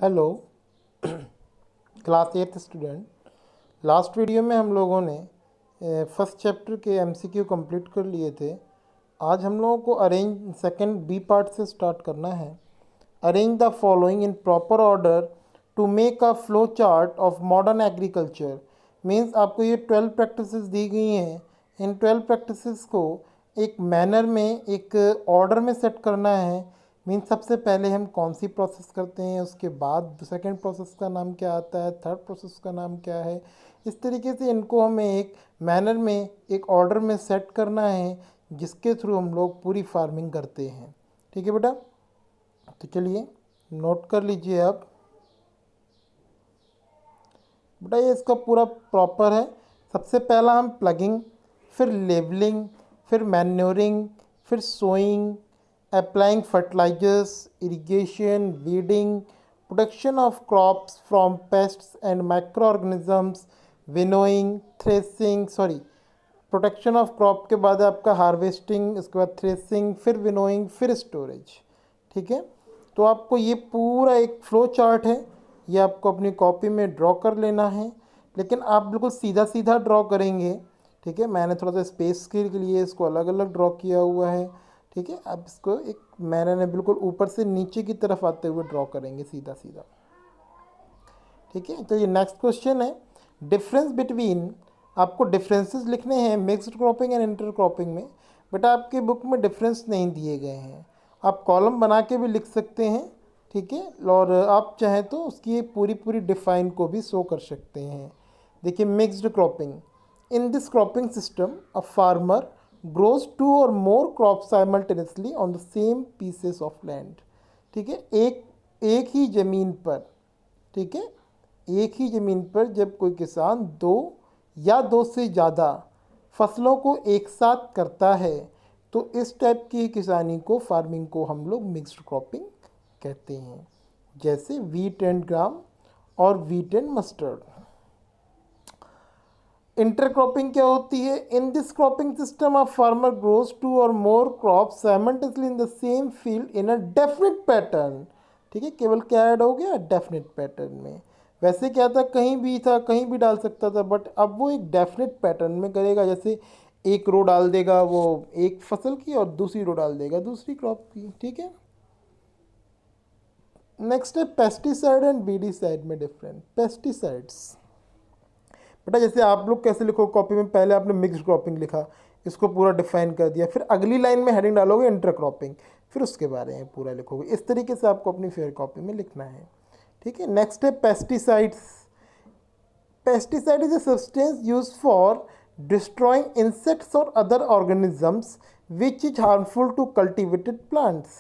Hello class 8th student. Last video में हम लोगों ने फर्स्ट चैप्टर के एमसीक्यू कंप्लीट कर लिए थे। आज हम लोगों को अरेंज सेकंड बी पार्ट से स्टार्ट करना है। Arrange the following in proper order to make a flow chart of modern agriculture. Means आपको ये 12 प्रैक्टिसेस दी गई हैं। इन 12 प्रैक्टिसेस को एक मैनर में एक ऑर्डर में सेट करना है। मीन्स सबसे पहले हम कौन सी प्रोसेस करते हैं, उसके बाद सेकंड प्रोसेस का नाम क्या आता है, थर्ड प्रोसेस का नाम क्या है। इस तरीके से इनको हमें एक मैनर में एक ऑर्डर में सेट करना है, जिसके थ्रू हम लोग पूरी फार्मिंग करते हैं। ठीक है बेटा, तो चलिए नोट कर लीजिए आप। बेटा ये इसका पूरा प्रॉपर है। सबसे पहला हम प्लगिंग, फिर लेबलिंग, फिर मैन्योरिंग, फिर sowing, applying fertilisers, irrigation, weeding, protection of crops from pests and micro organisms, winnowing, threshing, protection of crop के बाद आपका हार्वेस्टिंग, उसके बाद थ्रेसिंग, फिर विनोइंग, फिर स्टोरेज। ठीक है, तो आपको ये पूरा एक फ्लो चार्ट है, ये आपको अपनी कॉपी में ड्रॉ कर लेना है। लेकिन आप बिल्कुल सीधा सीधा ड्रॉ करेंगे। ठीक है, मैंने थोड़ा सा स्पेस के लिए इसको अलग अलग ड्रॉ किया हुआ है। ठीक है, अब इसको एक मैंने बिल्कुल ऊपर से नीचे की तरफ आते हुए ड्रॉ करेंगे सीधा सीधा। ठीक है, तो ये नेक्स्ट क्वेश्चन है, डिफरेंस बिटवीन। आपको डिफरेंसेस लिखने हैं mixed cropping and inter cropping में। बट आपके बुक में डिफरेंस नहीं दिए गए हैं, आप कॉलम बना के भी लिख सकते हैं। ठीक है, और आप चाहें तो उसकी पूरी पूरी डिफाइन को भी शो कर सकते हैं। देखिए, mixed cropping, in this cropping system a farmer grows 2 or more crop simultaneously on the same pieces of land. ठीक है, एक ही ज़मीन पर, ठीक है, एक ही ज़मीन पर जब कोई किसान दो या दो से ज़्यादा फसलों को एक साथ करता है, तो इस टाइप की किसानी को, फार्मिंग को हम लोग मिक्स्ड क्रॉपिंग कहते हैं। जैसे वीट एंड ग्राम और वीट एंड मस्टर्ड। इंटरक्रॉपिंग क्या होती है? In this cropping system of farmer grows 2 or more crops simultaneously in the same field in a definite pattern. ठीक है, केवल क्या ऐड हो गया? डेफिनेट पैटर्न में। वैसे क्या था, कहीं भी था, कहीं भी डाल सकता था, बट अब वो एक डेफिनेट पैटर्न में करेगा। जैसे एक रो डाल देगा वो एक फसल की, और दूसरी रो डाल देगा दूसरी क्रॉप की। ठीक है, नेक्स्ट है पेस्टिसाइड एंड वीडिसाइड में डिफरेंट। पेस्टिसाइड्स, बेटा जैसे आप लोग कैसे लिखो कॉपी में, पहले आपने मिक्स्ड क्रॉपिंग लिखा, इसको पूरा डिफाइन कर दिया, फिर अगली लाइन में हेडिंग डालोगे इंटर क्रॉपिंग, फिर उसके बारे में पूरा लिखोगे। इस तरीके से आपको अपनी फेयर कॉपी में लिखना है। ठीक है, नेक्स्ट है pesticides. Pesticide is a substance use for destroying insects और other organisms which is harmful to cultivated plants.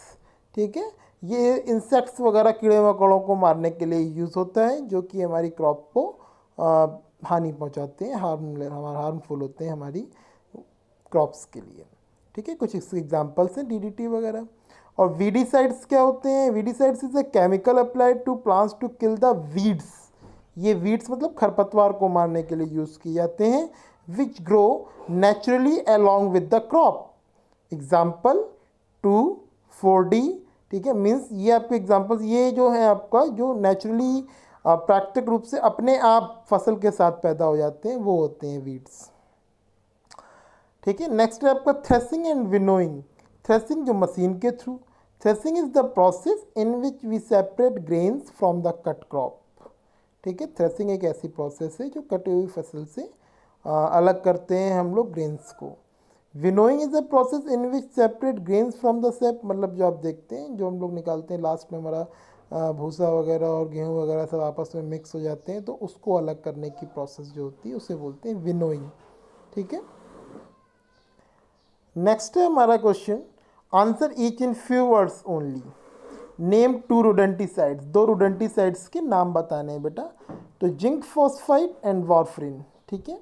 ठीक है, ये इंसेक्ट्स वगैरह, कीड़े मकोड़ों को मारने के लिए यूज़ होता है, जो कि हमारी क्रॉप को हानि पहुंचाते हैं, हार्मफुल होते हैं हमारी क्रॉप्स के लिए। ठीक है, कुछ इसके एग्जांपल्स हैं डीडीटी वगैरह। और वीडीसाइड्स क्या होते हैं? Weedicides is a chemical applied to plants to kill the weeds. ये वीड्स मतलब खरपतवार को मारने के लिए यूज़ किए जाते हैं, which grow naturally along with the crop. Example 2,4-D। ठीक है, मीन्स ये आपके एग्जाम्पल्स, ये जो है आपका जो नेचुरली प्राकृतिक रूप से अपने आप फसल के साथ पैदा हो जाते हैं, वो होते हैं वीड्स। ठीक है, नेक्स्ट है आपका थ्रेसिंग एंड विनोइंग। थ्रेसिंग जो मशीन के through, threshing is the process in which we separate grains from the cut crop. ठीक है, थ्रेसिंग एक ऐसी प्रोसेस है जो कटी हुई फसल से अलग करते हैं हम लोग ग्रेन्स को। Winnowing is a process in which separate grains from the shape, मतलब जो आप देखते हैं, जो हम लोग निकालते हैं लास्ट में, हमारा भूसा वगैरह और गेहूँ वगैरह सब आपस में मिक्स हो जाते हैं, तो उसको अलग करने की प्रोसेस जो होती है उसे बोलते हैं विनोइंग। ठीक है, नेक्स्ट है हमारा question, answer each in few words only. Name 2 rodenticides. 2 rodenticides के नाम बताने हैं बेटा, तो जिंक फॉस्फाइड एंड वारफ्रिन। ठीक है,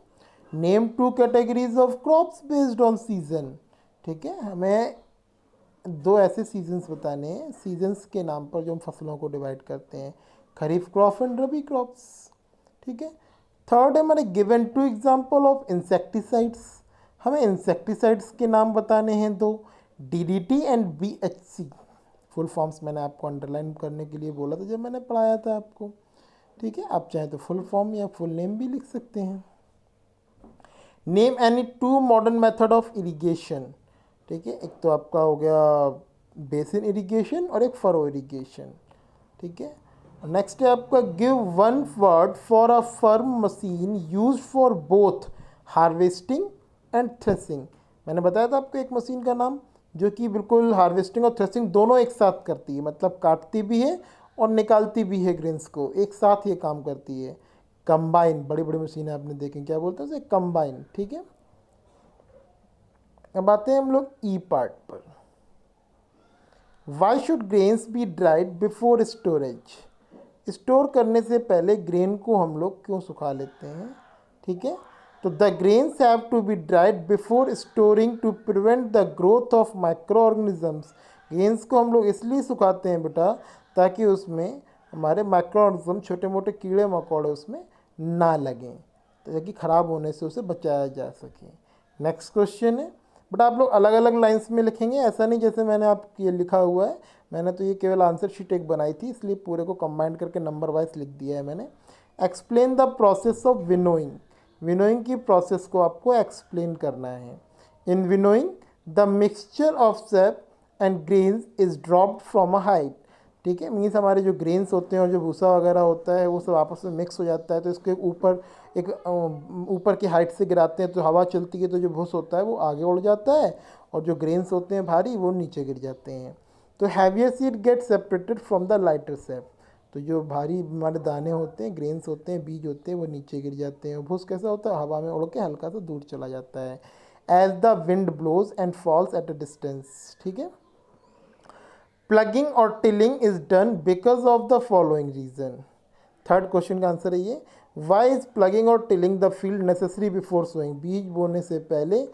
name 2 categories of crops based on season. ठीक है, हमें 2 ऐसे सीजन्स बताने हैं, सीजन्स के नाम पर जो हम फसलों को डिवाइड करते हैं, खरीफ क्रॉप एंड रबी क्रॉप्स। ठीक है, थर्ड है हमारे गिवन 2 एग्जाम्पल ऑफ इंसेक्टिसाइड्स। हमें इंसेक्टिसाइड्स के नाम बताने हैं 2, DDT and BHC, full forms मैंने आपको अंडरलाइन करने के लिए बोला था जब मैंने पढ़ाया था आपको। ठीक है, आप चाहें तो फुल फॉर्म या फुल नेम भी लिख सकते हैं। Name any two modern method of irrigation. ठीक है, एक तो आपका हो गया बेसिन इरिगेशन और एक फरो इरिगेशन। ठीक है, नेक्स्ट है आपका give one word for a firm machine use for both harvesting and threshing. मैंने बताया था आपको एक मशीन का नाम जो कि बिल्कुल हार्वेस्टिंग और थ्रेसिंग दोनों एक साथ करती है, मतलब काटती भी है और निकालती भी है ग्रेन्स को, एक साथ ये काम करती है। कंबाइन, बड़ी बड़ी मशीनें आपने देखी, क्या बोलते हैं उसे, कंबाइन। ठीक है, अब आते हैं हम लोग ई पार्ट पर। Why should grains B dried before storage. Store करने से पहले ग्रेन को हम लोग क्यों सुखा लेते हैं। ठीक है, तो the grains have to be dried before storing to prevent the growth of micro organisms. Grains को हम लोग इसलिए सुखाते हैं बेटा ताकि उसमें हमारे माइक्रो ऑर्गेनिज्म, छोटे मोटे कीड़े मकोड़े उसमें ना लगें, ताकि ख़राब होने से उसे बचाया जा सके। नेक्स्ट क्वेश्चन है, बट आप लोग अलग अलग लाइंस में लिखेंगे, ऐसा नहीं जैसे मैंने आप ये लिखा हुआ है। मैंने तो ये केवल आंसर शीट एक बनाई थी, इसलिए पूरे को कंबाइन करके नंबर वाइज लिख दिया है मैंने। Explain the process of winnowing. Winnowing की प्रोसेस को आपको एक्सप्लेन करना है। In winnowing the mixture of sap and grains is dropped from a height. ठीक है, मीन्स हमारे जो ग्रेन्स होते हैं और जो भूसा वगैरह होता है वो सब आपस में मिक्स हो जाता है, तो इसके ऊपर एक ऊपर की हाइट से गिराते हैं तो हवा चलती है तो जो भूस होता है वो आगे उड़ जाता है और जो ग्रेन्स होते हैं भारी वो नीचे गिर जाते हैं। तो heavier seed get separated from the lighter sap. तो जो भारी हमारे दाने होते हैं, ग्रेन्स होते हैं, बीज होते हैं, वो नीचे गिर जाते हैं। भूस कैसा होता है, हवा में उड़ के हल्का सा दूर चला जाता है। As the wind blows and falls at a distance. ठीक है, प्लगिंग और tilling is done because of the following reason. Third question का आंसर है ये, वाई इज प्लगिंग और tilling the field necessary before sowing. बीज बोने से पहले,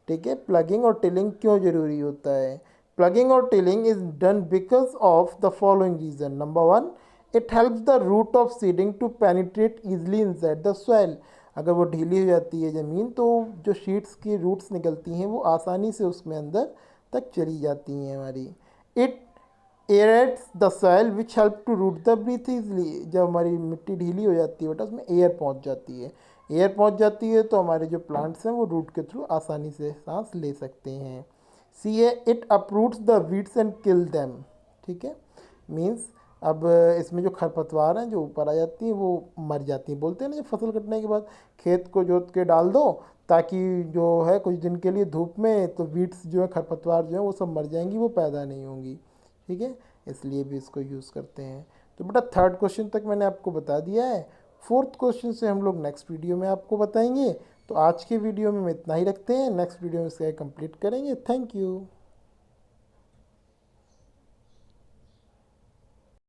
ठीक है, प्लगिंग और टिलिंग क्यों जरूरी होता है। प्लगिंग और tilling is done because of the following reason. Number one, it helps the root of seeding to penetrate easily inside the soil. अगर वो ढीली हो जाती है ज़मीन तो जो शीट्स की रूट्स निकलती हैं वो आसानी से उसमें अंदर तक चली जाती हैं हमारी। It aerates the soil which help to root the breathe easily. जब हमारी मिट्टी ढीली हो जाती है बेटा उसमें एयर पहुंच जाती है, एयर पहुंच जाती है तो हमारे जो प्लांट्स हैं वो रूट के थ्रू आसानी से सांस ले सकते हैं। C a it uproots the weeds and kill them. ठीक है, मीन्स अब इसमें जो खरपतवार हैं जो ऊपर आ जाती हैं वो मर जाती हैं। बोलते हैं ना जब फसल कटने के बाद खेत को जोत के डाल दो ताकि जो है कुछ दिन के लिए धूप में, तो वीड्स जो है, खरपतवार जो है वो सब मर जाएंगी, वो पैदा नहीं होंगी। ठीक है, इसलिए भी इसको यूज़ करते हैं। तो बेटा थर्ड क्वेश्चन तक मैंने आपको बता दिया है। फोर्थ क्वेश्चन से हम लोग नेक्स्ट वीडियो में आपको बताएंगे। तो आज के वीडियो में इतना ही रखते हैं, नेक्स्ट वीडियो में इसे कंप्लीट करेंगे। Thank you.